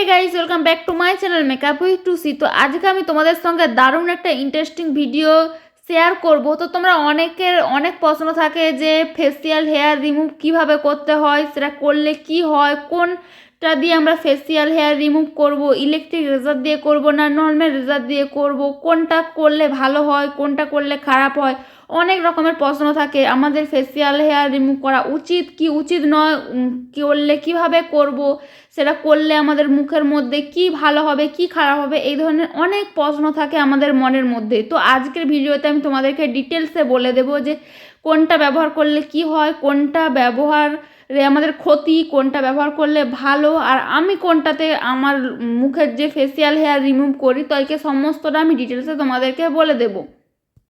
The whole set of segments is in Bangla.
Guys, welcome back to my channel makeup with Tusi. তো আজকে আমি তোমাদের সঙ্গে দারুণ একটা ইন্টারেস্টিং ভিডিও শেয়ার করব। তো তোমরা অনেকের অনেক প্রশ্ন থাকে যে ফেসিয়াল হেয়ার রিমুভ কিভাবে করতে হয়, সেটা করলে কি হয়, কোনটা দিয়ে আমরা ফেসিয়াল হেয়ার রিমুভ করব, ইলেকট্রিক রেজার দিয়ে করব না নর্মাল রেজার দিয়ে করব, কোনটা করলে ভালো হয়, কোনটা করলে খারাপ হয়। অনেক রকমের প্রশ্ন থাকে। আমাদের ফেসিয়াল হেয়ার রিমুভ করা উচিত কি উচিত নয়, করলে কিভাবে করব, সেটা করলে আমাদের মুখের মধ্যে কি ভালো হবে কি খারাপ হবে, এই ধরনের অনেক প্রশ্ন থাকে আমাদের মনের মধ্যে। তো আজকের ভিডিওতে আমি তোমাদেরকে ডিটেলসে বলে দেবো যে কোনটা ব্যবহার করলে কি হয়, কোনটা ব্যবহারে আমাদের ক্ষতি, কোনটা ব্যবহার করলে ভালো, আর আমি কোনটাতে আমার মুখের যে ফেসিয়াল হেয়ার রিমুভ করি তো একে সমস্তটা আমি ডিটেলসে তোমাদেরকে বলে দেবো।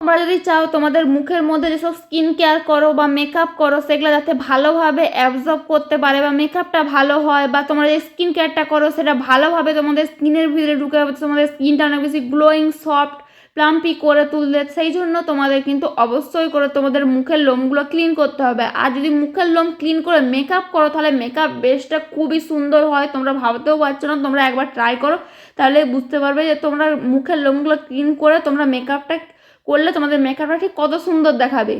তোমরা যদি চাও তোমাদের মুখের মধ্যে যেসব স্কিন কেয়ার করো বা মেকআপ করো সেগুলো যাতে ভালোভাবে অ্যাবজর্ব করতে পারে বা মেকআপটা ভালো হয়, বা তোমরা যে স্কিন কেয়ারটা করো সেটা ভালোভাবে তোমাদের স্কিনের ভিতরে ঢুকে তোমাদের স্কিনটা অনেক বেশি গ্লোয়িং, সফট, প্লাম্পি করে তুললে, সেই জন্য তোমাদের কিন্তু অবশ্যই করে তোমাদের মুখের লোমগুলো ক্লিন করতে হবে। আর যদি মুখের লোম ক্লিন করে মেকআপ করো তাহলে মেকআপ বেসটা খুবই সুন্দর হয়। তোমরা ভাবতেও পারছো না, তোমরা একবার ট্রাই করো তাহলে বুঝতে পারবে যে তোমরা মুখের লোমগুলো ক্লিন করে তোমরা মেকআপটা করলে তোমাদের মেকআপটা ঠিক কত সুন্দর দেখাবে।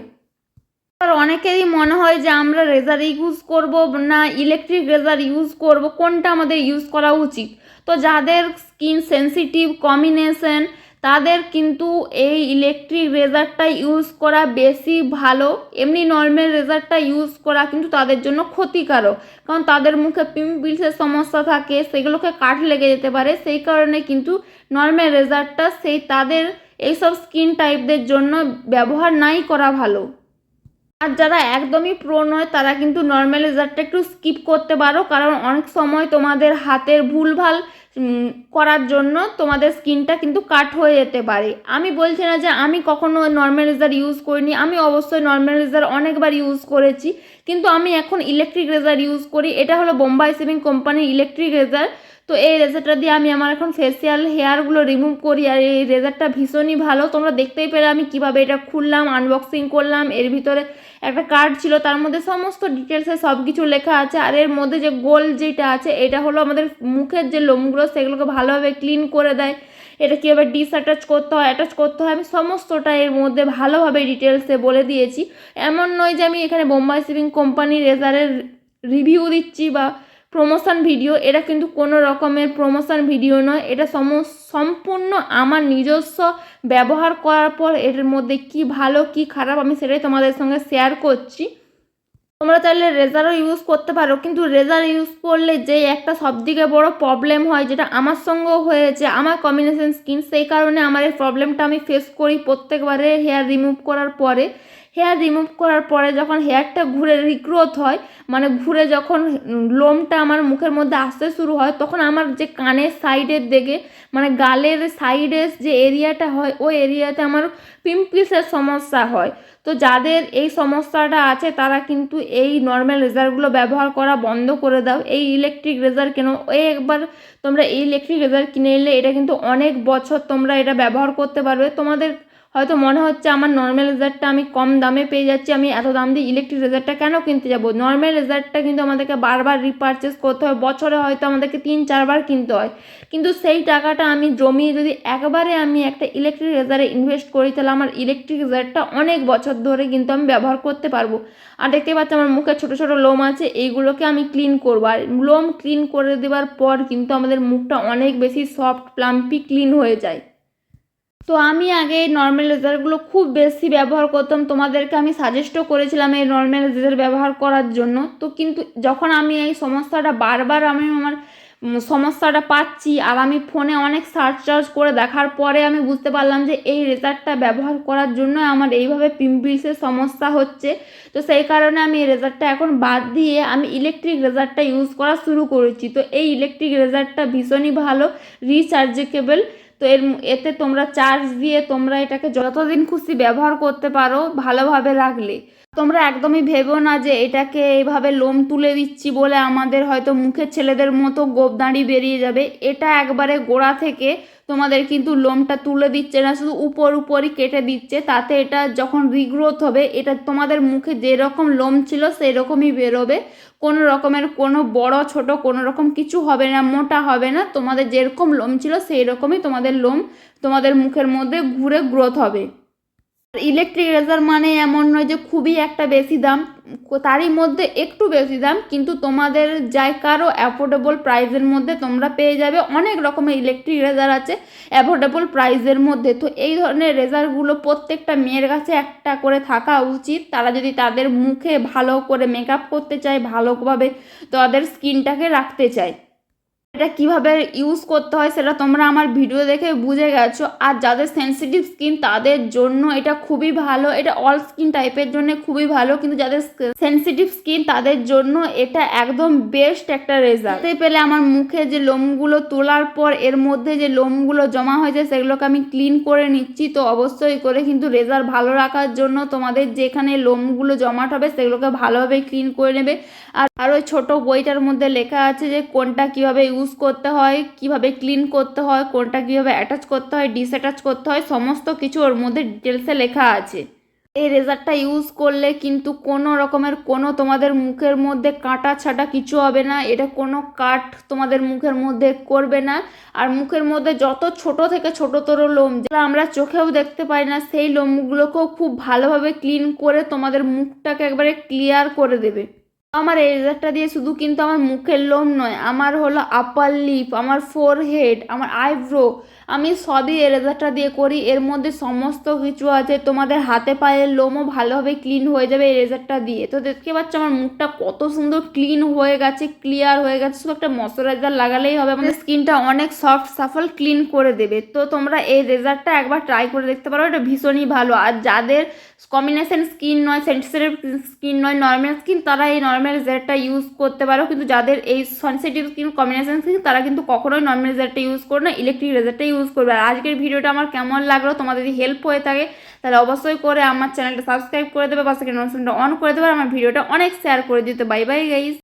আর অনেকেরই মনে হয় যে আমরা রেজার ইউজ করব না ইলেকট্রিক রেজার ইউজ করব, কোনটা আমাদের ইউজ করা উচিত। তো যাদের স্কিন সেন্সিটিভ কম্বিনেশন তাদের কিন্তু এই ইলেকট্রিক রেজারটা ইউজ করা বেশি ভালো। এমনি নর্মাল রেজারটা ইউজ করা কিন্তু তাদের জন্য ক্ষতিকারক, কারণ তাদের মুখে পিম্পলসের সমস্যা থাকে, সেগুলোকে কাট লেগে যেতে পারে। সেই কারণে কিন্তু নর্মাল রেজারটা সেই তাদের এইসব স্কিন টাইপদের জন্য ব্যবহার নাই করা ভালো। আর যারা একদমই প্রো নয় তারা কিন্তু নর্মাল রেজারটা একটু স্কিপ করতে পারো, কারণ অনেক সময় তোমাদের হাতের ভুলভাল করার জন্য তোমাদের স্কিনটা কিন্তু কাট হয়ে যেতে পারে। আমি বলছি না যে আমি কখনো নর্মাল রেজার ইউজ করিনি, আমি অবশ্যই নর্মাল রেজার অনেকবার ইউজ করেছি, কিন্তু আমি এখন ইলেকট্রিক রেজার ইউজ করি। এটা হলো বোম্বাই শেভিং কোম্পানির ইলেকট্রিক রেজার। তো এই রেজারটা দিয়ে আমি আমার এখন ফেসিয়াল হেয়ারগুলো রিমুভ করি, আর এই রেজারটা ভীষণই ভালো। তোমরা দেখতেই পেলে আমি কিভাবে এটা খুললাম, আনবক্সিং করলাম। এর ভিতরে একটা কার্ড ছিল, তার মধ্যে সমস্ত ডিটেলসে সব কিছু লেখা আছে। আর এর মধ্যে যে গোল যেটা আছে এটা হলো আমাদের মুখের যে লোমগুলো সেগুলোকে ভালোভাবে ক্লিন করে দেয়। এটা কীভাবে ডিসঅ্যাটাচ করতে হয়, অ্যাটাচ করতে হয়, আমি সমস্তটা এর মধ্যে ভালোভাবে ডিটেলসে বলে দিয়েছি। এমন নয় যে আমি এখানে বোম্বাই শেভিং কোম্পানির রেজারের রিভিউ দিচ্ছি বা প্রমোশন ভিডিও। এটা কিন্তু কোনো রকমের প্রমোশন ভিডিও নয়, এটা সম্পূর্ণ আমার নিজস্ব ব্যবহার করার পর এর মধ্যে কি ভালো কি খারাপ আমি সেটাই তোমাদের সঙ্গে শেয়ার করছি। তোমরা চাইলে রেজারও ইউজ করতে পারো, কিন্তু রেজার ইউজ করলে যে একটা সবথেকে বড় প্রবলেম হয়, যেটা আমার সঙ্গেও হয়েছে, আমার কম্বিনেশন স্কিন, সেই কারণে আমার এই প্রবলেমটা আমি ফেস করি প্রত্যেকবারে হেয়ার রিমুভ করার পরে। হেয়ার রিমুভ করার পরে যখন হেয়ারটা ঘুরে রিগ্রোথ হয়, মানে ঘুরে যখন লোমটা আমার মুখের মধ্যে আসতে শুরু হয়, তখন আমার যে কানের সাইডের দিকে মানে গালের সাইডের যে এরিয়াটা হয় ওই এরিয়াতে আমার পিম্পলসের সমস্যা হয়। তো যাদের এই সমস্যাটা আছে তারা কিন্তু এই নর্মাল রেজারগুলো ব্যবহার করা বন্ধ করে দাও, এই ইলেকট্রিক রেজার কেন। একবার তোমরা এই ইলেকট্রিক রেজার কিনে নিলে এটা কিন্তু অনেক বছর তোমরা এটা ব্যবহার করতে পারবে। তোমাদের হয়তো মনে হচ্ছে আমার নর্মাল রেজারটা আমি কম দামে পেয়ে যাচ্ছি, আমি এত দাম দিয়ে ইলেকট্রিক রেজারটা কেন কিনতে যাব। নর্মাল রেজারটা কিন্তু আমাদেরকে বারবার রিপারচেস করতে হয়, বছরে হয়তো আমাদেরকে 3-4 বার কিনতে হয়। কিন্তু সেই টাকাটা আমি জমিয়ে যদি একবারে আমি একটা ইলেকট্রিক রেজারে ইনভেস্ট করি তাহলে আমার ইলেকট্রিক রেজারটা অনেক বছর ধরে কিন্তু আমি ব্যবহার করতে পারবো। আর দেখতে পাচ্ছি আমার মুখে ছোটো ছোটো লোম আছে, এইগুলোকে আমি ক্লিন করবো। আর লোম ক্লিন করে দেওয়ার পর কিন্তু আমাদের মুখটা অনেক বেশি সফট, প্লাম্পি, ক্লিন হয়ে যায়। তো আমি আগে এই নর্মাল রেজারগুলো খুব বেশি ব্যবহার করতাম, তোমাদেরকে আমি সাজেস্টও করেছিলাম এই নর্মাল রেজার ব্যবহার করার জন্য। তো কিন্তু যখন আমি এই সমস্যাটা বারবার আমার সমস্যাটা পাচ্ছি, আর আমি ফোনে অনেক সার্চ টার্চ করে দেখার পরে আমি বুঝতে পারলাম যে এই রেজারটা ব্যবহার করার জন্য আমার এইভাবে পিম্পলসের সমস্যা হচ্ছে। তো সেই কারণে আমি এই রেজারটা এখন বাদ দিয়ে আমি ইলেকট্রিক রেজারটা ইউজ করা শুরু করেছি। তো এই ইলেকট্রিক রেজারটা ভীষণই ভালো, রিচার্জেবল। তো এতে তোমরা চার্জ দিয়ে তোমরা এটাকে যতদিন খুশি ব্যবহার করতে পারো ভালোভাবে রাখলে। তোমরা একদমই ভেবো না যে এটাকে এইভাবে লোম তুলে দিচ্ছি বলে আমাদের হয়তো মুখের ছেলেদের মতো গোঁফদাড়ি বেরিয়ে যাবে। এটা একবারে গোড়া থেকে তোমাদের কিন্তু লোমটা তুলে দিচ্ছে না, শুধু উপরই কেটে দিচ্ছে। তাতে এটা যখন রিগ্রোথ হবে, এটা তোমাদের মুখে যেরকম লোম ছিল সেই রকমই বেরোবে। কোনো রকমের কোনো বড় ছোট কোনো রকম কিছু হবে না, মোটা হবে না। তোমাদের যেরকম লোম ছিল সেই রকমই তোমাদের লোম তোমাদের মুখের মধ্যে ঘুরে গ্রোথ হবে। ইলেকট্রিক রেজার মানে এমন নয় যে খুবই একটা বেশি দাম, তারই মধ্যে একটু বেশি দাম, কিন্তু তোমাদের জায়গারও অ্যাফোর্ডেবল প্রাইসের মধ্যে তোমরা পেয়ে যাবে। অনেক রকমের ইলেকট্রিক রেজার আছে অ্যাফোর্ডেবল প্রাইসের মধ্যে। তো এই ধরনের রেজারগুলো প্রত্যেকটা মেয়ের কাছে একটা করে থাকা উচিত, তারা যদি তাদের মুখে ভালো করে মেকআপ করতে চায়, ভালোভাবে তাদের স্কিনটাকে রাখতে চায়। এটা কিভাবে ইউজ করতে হয় সেটা তোমরা আমার ভিডিও দেখে বুঝে গেছো। আর যাদের সেনসিটিভ স্কিন তাদের জন্য এটা খুবই ভালো, এটা অল স্কিন টাইপের জন্য খুবই ভালো, কিন্তু যাদের সেনসিটিভ স্কিন তাদের জন্য এটা একদম বেস্ট একটা রেজাল্ট। দেখতে পেলে আমার মুখে যে লোমগুলো তোলার পর এর মধ্যে যে লোমগুলো জমা হয়েছে সেগুলোকে আমি ক্লিন করে নিচ্ছি। তো অবশ্যই করে কিন্তু রেজাল্ট ভালো রাখার জন্য তোমাদের যেখানে লোমগুলো জমাট হবে সেগুলোকে ভালোভাবে ক্লিন করে নেবে। আর ওই ছোটো বইটার মধ্যে লেখা আছে যে কোনটা কিভাবে ইউজ করতে হয়, কিভাবে ক্লিন করতে হয়, কোনটা কিভাবে অ্যাটাচ করতে হয়, ডিসঅ্যাটাচ করতে হয়, সমস্ত কিছু ওর মধ্যে ডিটেলসে লেখা আছে। এই রেজারটা ইউজ করলে কিন্তু কোনো রকমের কোনো তোমাদের মুখের মধ্যে কাটা ছাটা কিছু হবে না, এটা কোনো কাট তোমাদের মুখের মধ্যে করবে না। আর মুখের মধ্যে যত ছোট থেকে ছোটতর লোম যেটা আমরা চোখেও দেখতে পাই না সেই লোমগুলোকেও খুব ভালোভাবে ক্লিন করে তোমাদের মুখটাকে একবারে ক্লিয়ার করে দেবে। আমার এই রেজারটা দিয়ে শুধু কিন্তু আমার মুখের লোম নয়, আমার হলো আপার লিপ, আমার ফোরহেড, আমার আইব্রো, আমি সবই এই রেজারটা দিয়ে করি। এর মধ্যে সমস্ত কিছু আছে, তোমাদের হাতে পায়ের লোমও ভালোভাবে ক্লিন হয়ে যাবে এই রেজারটা দিয়ে। তো দেখতে পাচ্ছ আমার মুখটা কত সুন্দর ক্লিন হয়ে গেছে, ক্লিয়ার হয়ে গেছে। শুধু একটা ময়শ্চারাইজার লাগালেই হবে, আমাদের স্কিনটা অনেক সফট সাফল ক্লিন করে দেবে। তো তোমরা এই রেজারটা একবার ট্রাই করে দেখতে পারো, এটা ভীষণই ভালো। আর যাদের কম্বিনেশন স্কিন নয়, সেন্সিটিভ স্কিন নয়, নর্মাল স্কিন, তারা এই নর্মাল রেজারটা ইউজ করতে পারো। কিন্তু যাদের এই সেন্সিটিভ স্কিন, কম্বিনেশন স্কিন, তারা কিন্তু কখনোই নর্মাল রেজারটা ইউজ করো না, ইলেকট্রিক রেজারটা ইউজ করবে। আর আজকের ভিডিওটা আমার কেমন লাগলো, তোমাদের যদি হেল্প হয়ে থাকে তাহলে অবশ্যই করে আমার চ্যানেলটা সাবস্ক্রাইব করে দেবে, পাশে নোটিফিকেশনটা অন করে দেবে, আর আমার ভিডিওটা অনেক শেয়ার করে দিতে। Bye bye guys.